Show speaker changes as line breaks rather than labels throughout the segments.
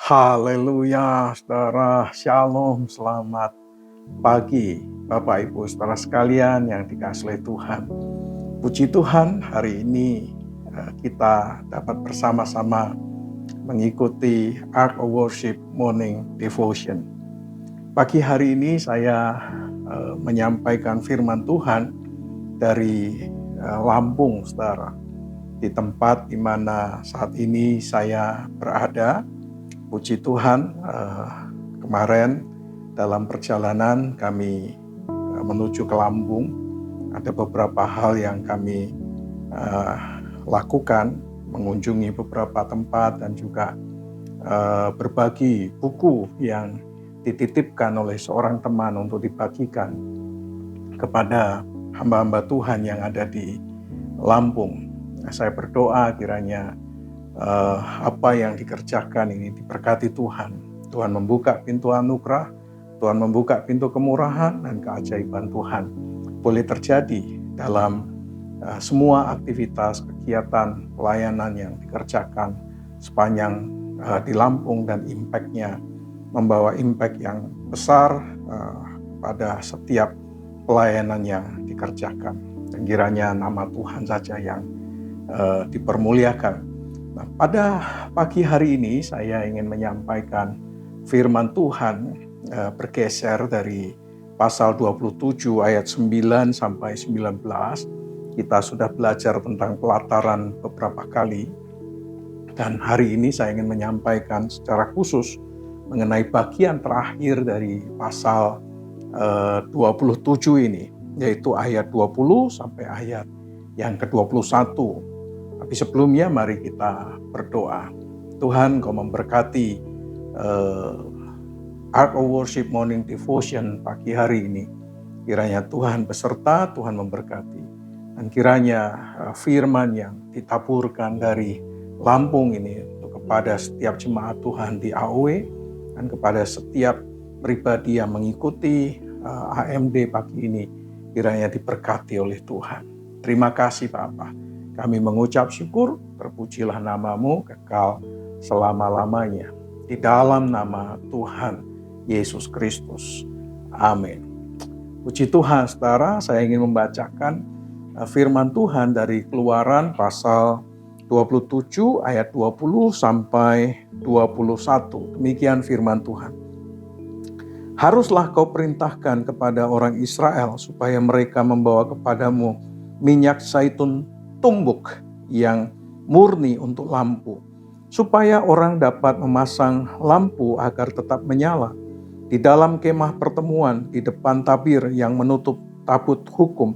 Haleluya, saudara. Shalom, selamat pagi, Bapak Ibu, saudara sekalian yang dikasihi oleh Tuhan. Puji Tuhan, hari ini kita dapat bersama-sama mengikuti Art of Worship Morning Devotion. Pagi hari ini saya menyampaikan firman Tuhan dari Lampung, saudara. Di tempat di mana saat ini saya berada. Puji Tuhan, kemarin dalam perjalanan kami menuju ke Lampung, ada beberapa hal yang kami lakukan, mengunjungi beberapa tempat dan juga berbagi buku yang dititipkan oleh seorang teman untuk dibagikan kepada hamba-hamba Tuhan yang ada di Lampung. Saya berdoa kiranya apa yang dikerjakan ini diberkati Tuhan. Tuhan membuka pintu anugerah, Tuhan membuka pintu kemurahan dan keajaiban Tuhan boleh terjadi dalam semua aktivitas, kegiatan, pelayanan yang dikerjakan sepanjang di Lampung, dan impact-nya membawa impact yang besar pada setiap pelayanan yang dikerjakan. Dan kiranya nama Tuhan saja yang dipermuliakan. Nah, pada pagi hari ini saya ingin menyampaikan firman Tuhan bergeser dari pasal 27 ayat 9 sampai 19. Kita sudah belajar tentang pelataran beberapa kali. Dan hari ini saya ingin menyampaikan secara khusus mengenai bagian terakhir dari pasal 27 ini, yaitu ayat 20 sampai ayat yang ke-21. Tapi sebelumnya mari kita berdoa. Tuhan, Kau memberkati Art of Worship Morning Devotion pagi hari ini. Kiranya Tuhan beserta, Tuhan memberkati. Dan kiranya firman yang ditaburkan dari Lampung ini kepada setiap jemaat Tuhan di AOW dan kepada setiap pribadi yang mengikuti AMD pagi ini, kiranya diberkati oleh Tuhan. Terima kasih Bapa. Kami mengucap syukur, terpujilah nama-Mu kekal selama-lamanya. Di dalam nama Tuhan Yesus Kristus. Amin. Puji Tuhan, saudara, saya ingin membacakan firman Tuhan dari Keluaran pasal 27 ayat 20 sampai 21. Demikian firman Tuhan. Haruslah kau perintahkan kepada orang Israel supaya mereka membawa kepadamu minyak zaitun tumbuk yang murni untuk lampu, supaya orang dapat memasang lampu agar tetap menyala di dalam kemah pertemuan di depan tabir yang menutup tabut hukum.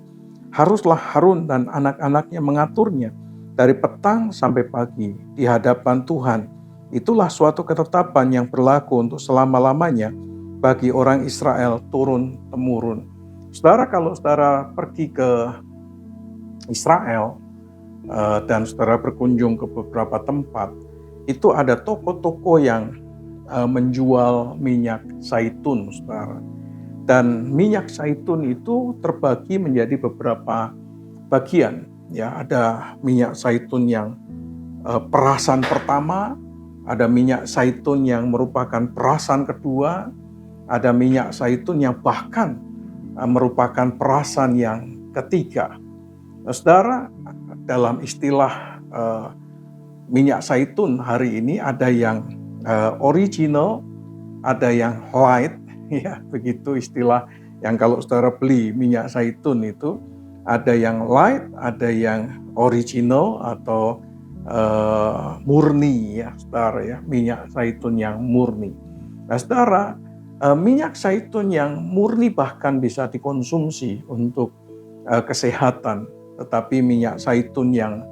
Haruslah Harun dan anak-anaknya mengaturnya dari petang sampai pagi di hadapan Tuhan. Itulah suatu ketetapan yang berlaku untuk selama-lamanya bagi orang Israel turun-temurun. Saudara, kalau saudara pergi ke Israel dan saudara berkunjung ke beberapa tempat, itu ada toko-toko yang menjual minyak zaitun, saudara. Dan minyak zaitun itu terbagi menjadi beberapa bagian. Ya, ada minyak zaitun yang perasan pertama, ada minyak zaitun yang merupakan perasan kedua, ada minyak zaitun yang bahkan merupakan perasan yang ketiga. Nah, saudara, dalam istilah minyak zaitun hari ini ada yang original, ada yang light, ya begitu istilah yang kalau saudara beli minyak zaitun itu ada yang light, ada yang original atau murni, ya saudara, ya minyak zaitun yang murni. Nah, saudara, minyak zaitun yang murni bahkan bisa dikonsumsi untuk kesehatan. Tetapi minyak zaitun yang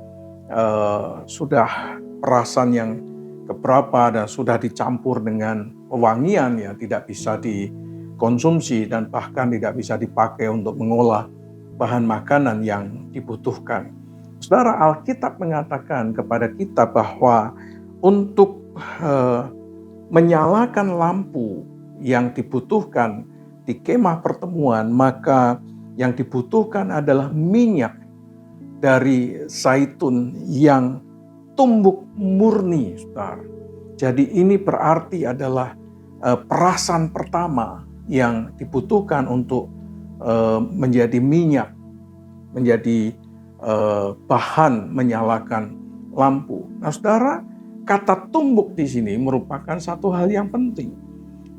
sudah perasan yang keberapa dan sudah dicampur dengan pewangian, ya tidak bisa dikonsumsi dan bahkan tidak bisa dipakai untuk mengolah bahan makanan yang dibutuhkan. Saudara, Alkitab mengatakan kepada kita bahwa untuk menyalakan lampu yang dibutuhkan di kemah pertemuan, maka yang dibutuhkan adalah minyak dari zaitun yang tumbuk murni, saudara. Jadi ini berarti adalah perasan pertama yang dibutuhkan untuk menjadi minyak, menjadi bahan menyalakan lampu. Nah, saudara, kata tumbuk di sini merupakan satu hal yang penting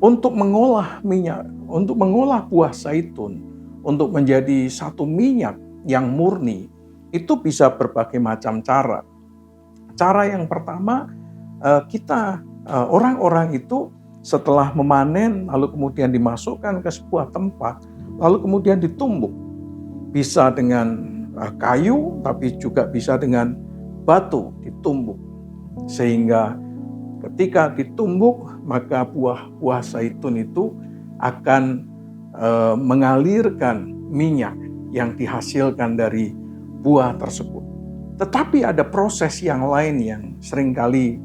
untuk mengolah minyak, untuk mengolah buah zaitun, untuk menjadi satu minyak yang murni. Itu bisa berbagai macam cara. Cara yang pertama, orang-orang itu setelah memanen lalu kemudian dimasukkan ke sebuah tempat, lalu kemudian ditumbuk. Bisa dengan kayu, tapi juga bisa dengan batu ditumbuk. Sehingga ketika ditumbuk, maka buah zaitun itu akan mengalirkan minyak yang dihasilkan dari buah tersebut. Tetapi ada proses yang lain yang seringkali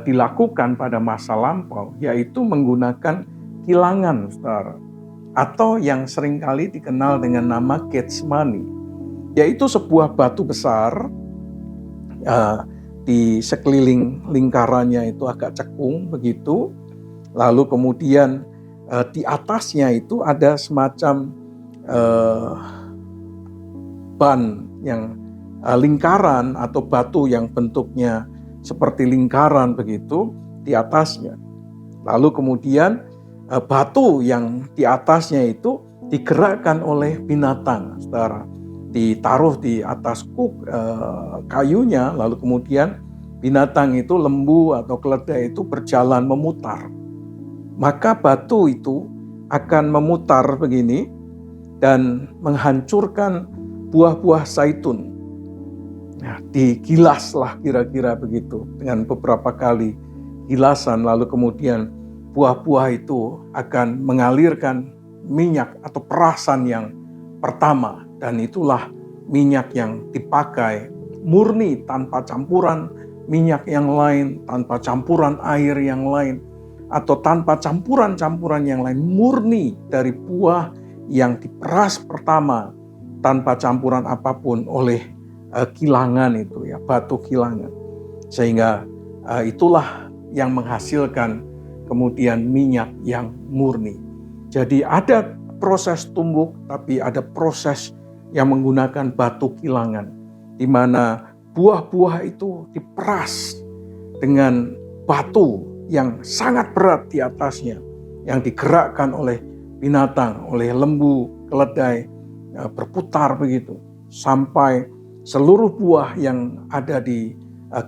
dilakukan pada masa lampau, yaitu menggunakan kilangan, saudara, atau yang seringkali dikenal dengan nama Getsemani, yaitu sebuah batu besar di sekeliling lingkarannya itu agak cekung begitu, lalu kemudian di atasnya itu ada semacam ban yang lingkaran atau batu yang bentuknya seperti lingkaran begitu di atasnya. Lalu kemudian batu yang di atasnya itu digerakkan oleh binatang, saudara. Ditaruh di atas kayunya, lalu kemudian binatang itu, lembu atau keledai itu berjalan memutar. Maka batu itu akan memutar begini dan menghancurkan buah-buah zaitun. Nah, digilaslah kira-kira begitu dengan beberapa kali gilasan, lalu kemudian buah-buah itu akan mengalirkan minyak atau perasan yang pertama, dan itulah minyak yang dipakai murni tanpa campuran minyak yang lain, tanpa campuran air yang lain, atau tanpa campuran-campuran yang lain, murni dari buah yang diperas pertama tanpa campuran apapun oleh kilangan itu ya, batu kilangan. Sehingga itulah yang menghasilkan kemudian minyak yang murni. Jadi ada proses tumbuk, tapi ada proses yang menggunakan batu kilangan, di mana buah-buah itu diperas dengan batu yang sangat berat di atasnya, yang digerakkan oleh binatang, oleh lembu, keledai, berputar begitu, sampai seluruh buah yang ada di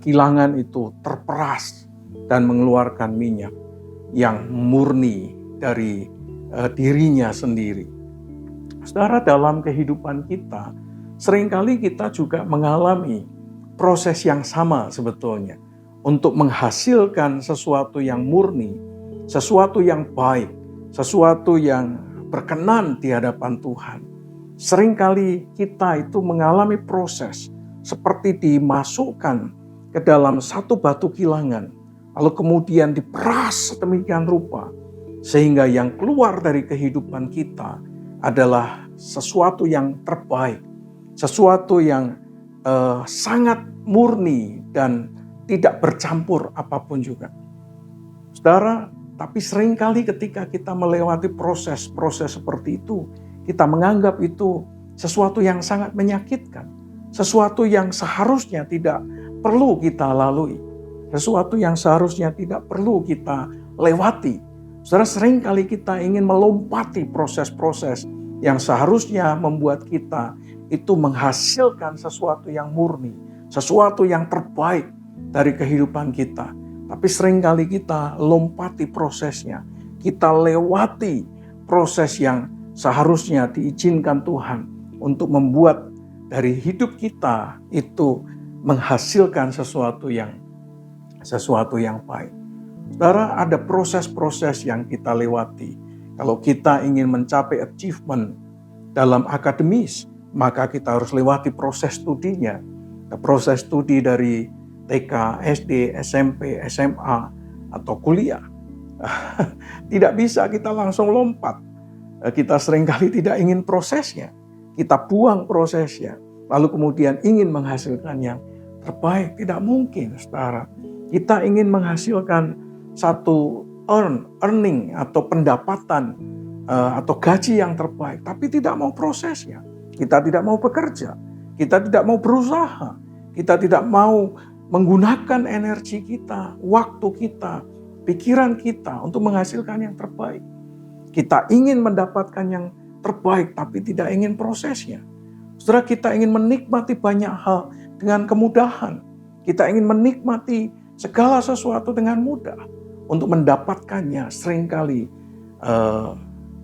kilangan itu terperas dan mengeluarkan minyak yang murni dari dirinya sendiri. Saudara, dalam kehidupan kita, seringkali kita juga mengalami proses yang sama sebetulnya untuk menghasilkan sesuatu yang murni, sesuatu yang baik, sesuatu yang berkenan di hadapan Tuhan. Seringkali kita itu mengalami proses seperti dimasukkan ke dalam satu batu kilangan, lalu kemudian diperas sedemikian rupa, sehingga yang keluar dari kehidupan kita adalah sesuatu yang terbaik, sesuatu yang sangat murni dan tidak bercampur apapun juga. Saudara, tapi seringkali ketika kita melewati proses-proses seperti itu, kita menganggap itu sesuatu yang sangat menyakitkan, sesuatu yang seharusnya tidak perlu kita lalui, sesuatu yang seharusnya tidak perlu kita lewati. Saudara, seringkali kita ingin melompati proses-proses yang seharusnya membuat kita itu menghasilkan sesuatu yang murni, sesuatu yang terbaik dari kehidupan kita. Tapi seringkali kita lompati prosesnya, kita lewati proses yang seharusnya diizinkan Tuhan untuk membuat dari hidup kita itu menghasilkan sesuatu yang baik. Saudara, ada proses-proses yang kita lewati. Kalau kita ingin mencapai achievement dalam akademis, maka kita harus lewati proses studinya. Proses studi dari TK, SD, SMP, SMA, atau kuliah. Tidak bisa kita langsung lompat. Kita seringkali tidak ingin prosesnya. Kita buang prosesnya. Lalu kemudian ingin menghasilkan yang terbaik. Tidak mungkin, saudara. Kita ingin menghasilkan satu earning atau pendapatan atau gaji yang terbaik, tapi tidak mau prosesnya. Kita tidak mau bekerja, kita tidak mau berusaha, kita tidak mau menggunakan energi kita, waktu kita, pikiran kita untuk menghasilkan yang terbaik. Kita ingin mendapatkan yang terbaik, tapi tidak ingin prosesnya. Saudara, kita ingin menikmati banyak hal dengan kemudahan. Kita ingin menikmati segala sesuatu dengan mudah. Untuk mendapatkannya seringkali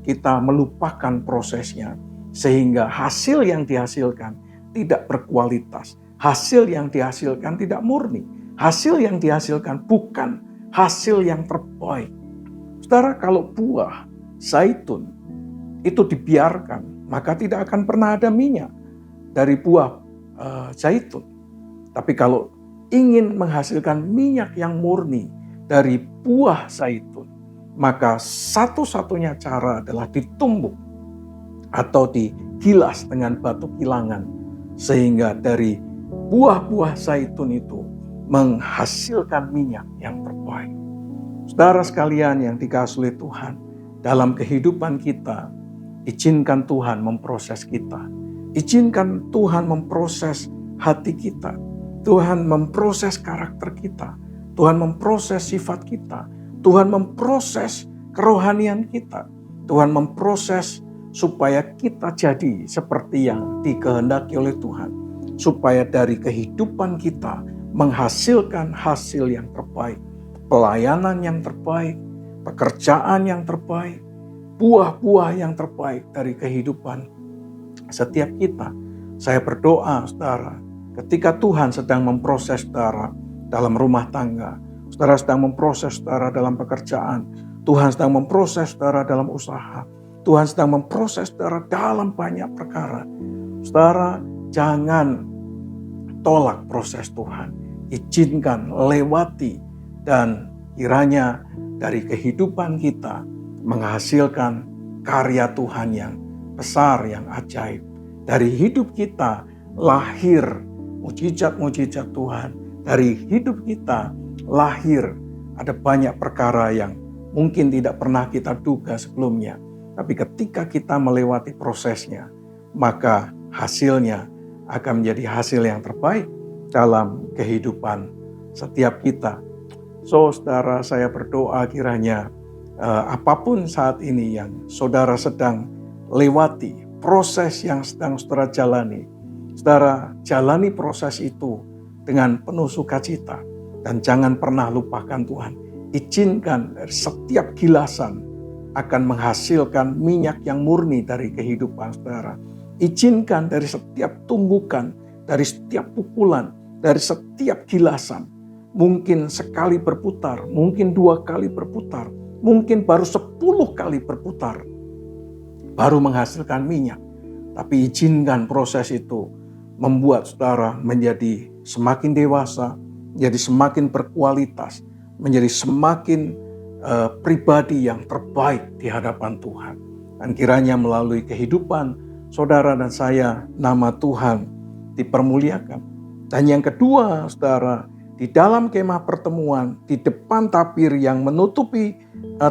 kita melupakan prosesnya. Sehingga hasil yang dihasilkan tidak berkualitas. Hasil yang dihasilkan tidak murni. Hasil yang dihasilkan bukan hasil yang terbaik. Saudara, kalau buah zaitun itu dibiarkan, maka tidak akan pernah ada minyak dari buah zaitun. Tapi kalau ingin menghasilkan minyak yang murni dari buah zaitun, maka satu-satunya cara adalah ditumbuk atau digilas dengan batu kilangan, sehingga dari buah-buah zaitun itu menghasilkan minyak yang terbaik. Saudara sekalian yang dikasihi oleh Tuhan, dalam kehidupan kita, izinkan Tuhan memproses kita. Izinkan Tuhan memproses hati kita. Tuhan memproses karakter kita. Tuhan memproses sifat kita. Tuhan memproses kerohanian kita. Tuhan memproses supaya kita jadi seperti yang dikehendaki oleh Tuhan. Supaya dari kehidupan kita menghasilkan hasil yang terbaik. Pelayanan yang terbaik. Pekerjaan yang terbaik. Buah-buah yang terbaik dari kehidupan setiap kita. Saya berdoa, saudara, ketika Tuhan sedang memproses saudara dalam rumah tangga, saudara sedang memproses saudara dalam pekerjaan, Tuhan sedang memproses saudara dalam usaha, Tuhan sedang memproses saudara dalam banyak perkara. Saudara, jangan tolak proses Tuhan. Izinkan, lewati, dan kiranya dari kehidupan kita menghasilkan karya Tuhan yang besar, yang ajaib. Dari hidup kita lahir mujizat-mujizat Tuhan. Dari hidup kita lahir ada banyak perkara yang mungkin tidak pernah kita duga sebelumnya. Tapi ketika kita melewati prosesnya, maka hasilnya akan menjadi hasil yang terbaik dalam kehidupan setiap kita. So, saudara, saya berdoa kiranya apapun saat ini yang saudara sedang lewati, proses yang sedang saudara jalani, saudara jalani proses itu dengan penuh sukacita. Dan jangan pernah lupakan Tuhan. Izinkan setiap gilasan akan menghasilkan minyak yang murni dari kehidupan saudara. Izinkan dari setiap tumbukan, dari setiap pukulan, dari setiap gilasan. Mungkin sekali berputar, mungkin 2 kali berputar, mungkin baru 10 kali berputar, baru menghasilkan minyak. Tapi izinkan proses itu membuat saudara menjadi semakin dewasa, menjadi semakin berkualitas, menjadi semakin pribadi yang terbaik di hadapan Tuhan. Dan kiranya melalui kehidupan saudara dan saya, nama Tuhan dipermuliakan. Dan yang kedua, saudara, di dalam kemah pertemuan, di depan tabir yang menutupi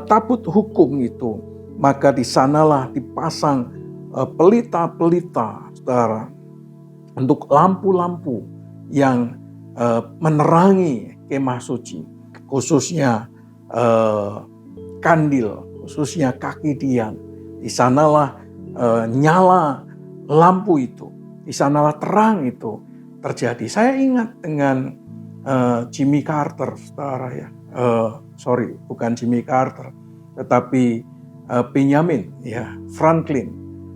tabut hukum itu, maka di sanalah dipasang pelita-pelita, saudara, untuk lampu-lampu yang menerangi kemah suci, khususnya kandil, khususnya kaki dian. Di sanalah nyala lampu itu, di sanalah terang itu terjadi. Saya ingat dengan Jimmy Carter, saudara ya. Bukan Jimmy Carter, tetapi Benjamin ya, Franklin.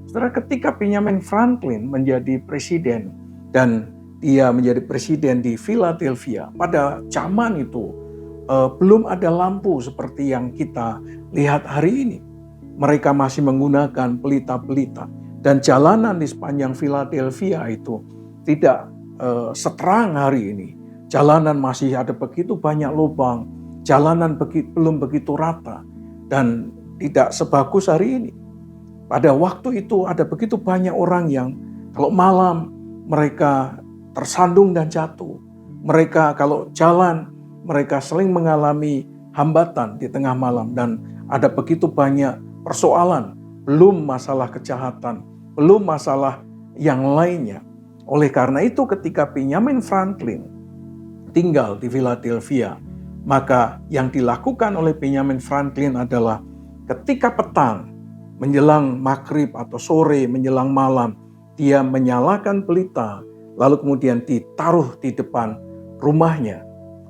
Saudara, ketika Benjamin Franklin menjadi presiden dan dia menjadi presiden di Philadelphia, pada zaman itu belum ada lampu seperti yang kita lihat hari ini. Mereka masih menggunakan pelita-pelita dan jalanan di sepanjang Philadelphia itu tidak seterang hari ini. Jalanan masih ada begitu banyak lubang, jalanan belum begitu rata dan tidak sebagus hari ini. Pada waktu itu ada begitu banyak orang yang kalau malam mereka tersandung dan jatuh. Mereka kalau jalan mereka sering mengalami hambatan di tengah malam dan ada begitu banyak persoalan, belum masalah kejahatan, belum masalah yang lainnya. Oleh karena itu ketika Benjamin Franklin tinggal di Philadelphia, maka yang dilakukan oleh Benjamin Franklin adalah ketika petang, menjelang maghrib atau sore, menjelang malam, dia menyalakan pelita, lalu kemudian ditaruh di depan rumahnya.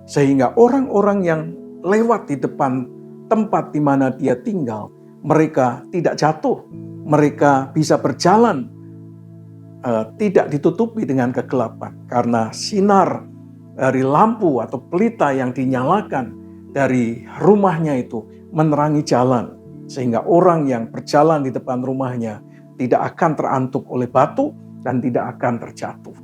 Sehingga orang-orang yang lewat di depan tempat di mana dia tinggal, mereka tidak jatuh, mereka bisa berjalan, tidak ditutupi dengan kegelapan. Karena sinar dari lampu atau pelita yang dinyalakan dari rumahnya itu menerangi jalan. Sehingga orang yang berjalan di depan rumahnya tidak akan terantuk oleh batu dan tidak akan terjatuh.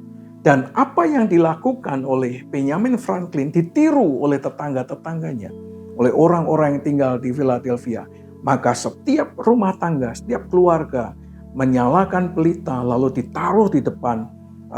Dan apa yang dilakukan oleh Benjamin Franklin ditiru oleh tetangga-tetangganya, oleh orang-orang yang tinggal di Philadelphia. Maka setiap rumah tangga, setiap keluarga menyalakan pelita lalu ditaruh di depan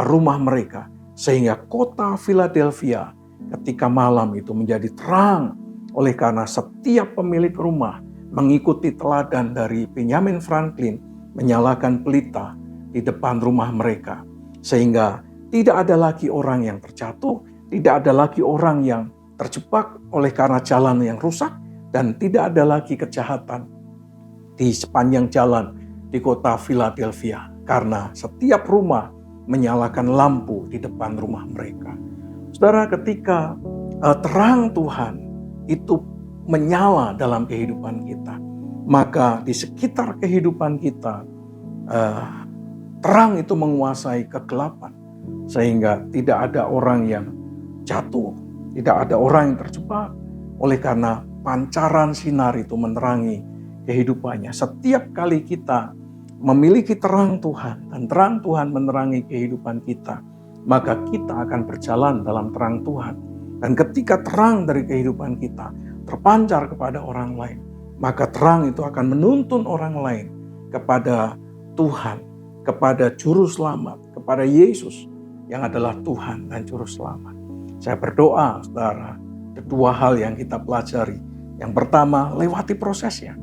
rumah mereka. Sehingga kota Philadelphia ketika malam itu menjadi terang. Oleh karena setiap pemilik rumah mengikuti teladan dari Benjamin Franklin menyalakan pelita di depan rumah mereka. Sehingga tidak ada lagi orang yang terjatuh, tidak ada lagi orang yang terjebak oleh karena jalan yang rusak, dan tidak ada lagi kejahatan di sepanjang jalan di kota Philadelphia. Karena setiap rumah menyalakan lampu di depan rumah mereka. Saudara, ketika terang Tuhan itu menyala dalam kehidupan kita, maka di sekitar kehidupan kita terang itu menguasai kegelapan. Sehingga tidak ada orang yang jatuh, tidak ada orang yang terjebak. Oleh karena pancaran sinar itu menerangi kehidupannya. Setiap kali kita memiliki terang Tuhan dan terang Tuhan menerangi kehidupan kita, maka kita akan berjalan dalam terang Tuhan. Dan ketika terang dari kehidupan kita terpancar kepada orang lain, maka terang itu akan menuntun orang lain kepada Tuhan, kepada Juru Selamat, kepada Yesus yang adalah Tuhan dan Juru Selamat. Saya berdoa, saudara, ada dua hal yang kita pelajari. Yang pertama, lewati prosesnya.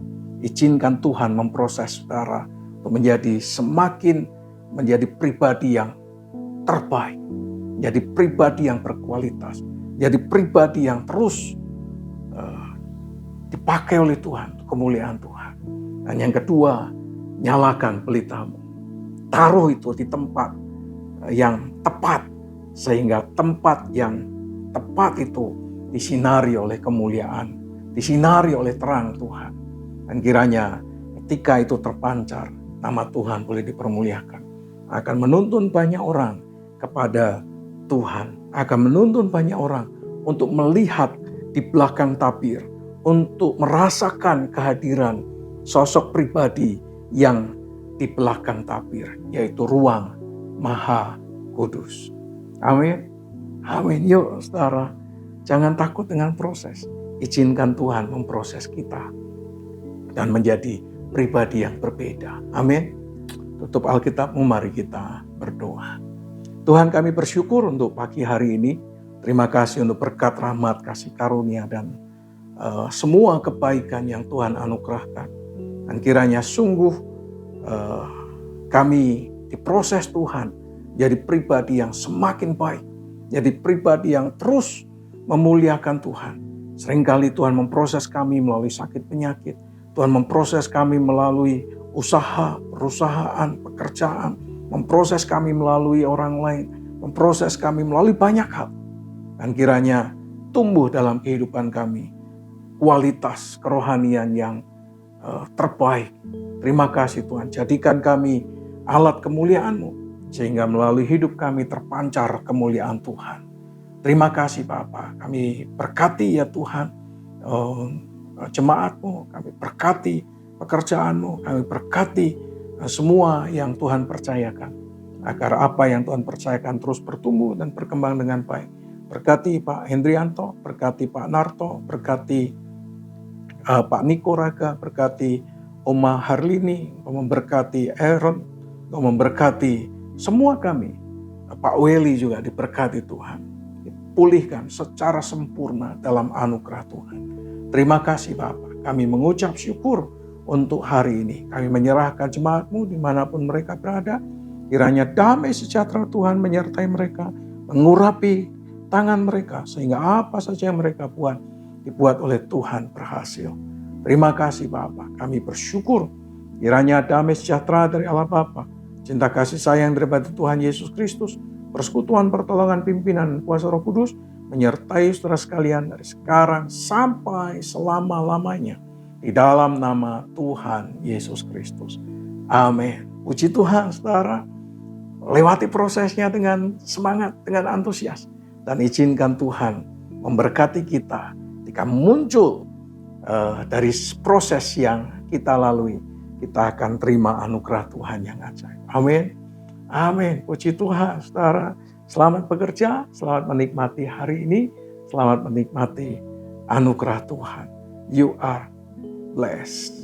Izinkan Tuhan memproses saudara untuk semakin menjadi pribadi yang terbaik, menjadi pribadi yang berkualitas, menjadi pribadi yang terus dipakai oleh Tuhan, kemuliaan Tuhan. Dan yang kedua, nyalakan pelitamu. Taruh itu di tempat yang tepat, sehingga tempat yang tepat itu disinari oleh kemuliaan, disinari oleh terang Tuhan. Dan kiranya ketika itu terpancar, nama Tuhan boleh dipermuliakan. Akan menuntun banyak orang kepada Tuhan, akan menuntun banyak orang untuk melihat di belakang tabir, untuk merasakan kehadiran sosok pribadi yang di belakang tabir, yaitu ruang Maha Kudus. Amin. Amin. Yuk saudara, jangan takut dengan proses. Izinkan Tuhan memproses kita dan menjadi pribadi yang berbeda. Amin. Tutup Alkitabmu, mari kita berdoa. Tuhan, kami bersyukur untuk pagi hari ini. Terima kasih untuk berkat, rahmat, kasih karunia dan semua kebaikan yang Tuhan anugerahkan. Dan kiranya sungguh kami diproses Tuhan jadi pribadi yang semakin baik, jadi pribadi yang terus memuliakan Tuhan. Seringkali Tuhan memproses kami melalui sakit penyakit, Tuhan memproses kami melalui usaha, perusahaan, pekerjaan, memproses kami melalui orang lain, memproses kami melalui banyak hal. Dan kiranya tumbuh dalam kehidupan kami kualitas kerohanian yang terbaik. Terima kasih Tuhan, jadikan kami alat kemuliaan-Mu, sehingga melalui hidup kami terpancar kemuliaan Tuhan. Terima kasih Bapa, kami berkati ya Tuhan jemaat-Mu, kami berkati pekerjaan-Mu, kami berkati semua yang Tuhan percayakan, agar apa yang Tuhan percayakan terus bertumbuh dan berkembang dengan baik. Berkati Pak Hendrianto, berkati Pak Narto, berkati Pak Niko Raga, berkati Oma Harlini, memberkati Aaron, memberkati semua kami. Pak Weli juga diberkati Tuhan. dipulihkan secara sempurna dalam anugerah Tuhan. Terima kasih Bapa, kami mengucap syukur untuk hari ini. Kami menyerahkan jemaat-Mu dimanapun mereka berada. Kiranya damai sejahtera Tuhan menyertai mereka, mengurapi tangan mereka, sehingga apa saja yang mereka buat, dibuat oleh Tuhan berhasil. Terima kasih Bapa, kami bersyukur. Kiranya damai sejahtera dari Allah Bapa, cinta kasih sayang daripada Tuhan Yesus Kristus, persekutuan pertolongan pimpinan kuasa Roh Kudus, menyertai saudara sekalian dari sekarang sampai selama-lamanya. Di dalam nama Tuhan Yesus Kristus. Amin. Puji Tuhan saudara. Lewati prosesnya dengan semangat, dengan antusias. Dan izinkan Tuhan memberkati kita ketika muncul dari proses yang kita lalui. Kita akan terima anugerah Tuhan yang ajaib. Amin. Amin. Puji Tuhan saudara. Selamat bekerja, selamat menikmati hari ini. Selamat menikmati anugerah Tuhan. You are blessed.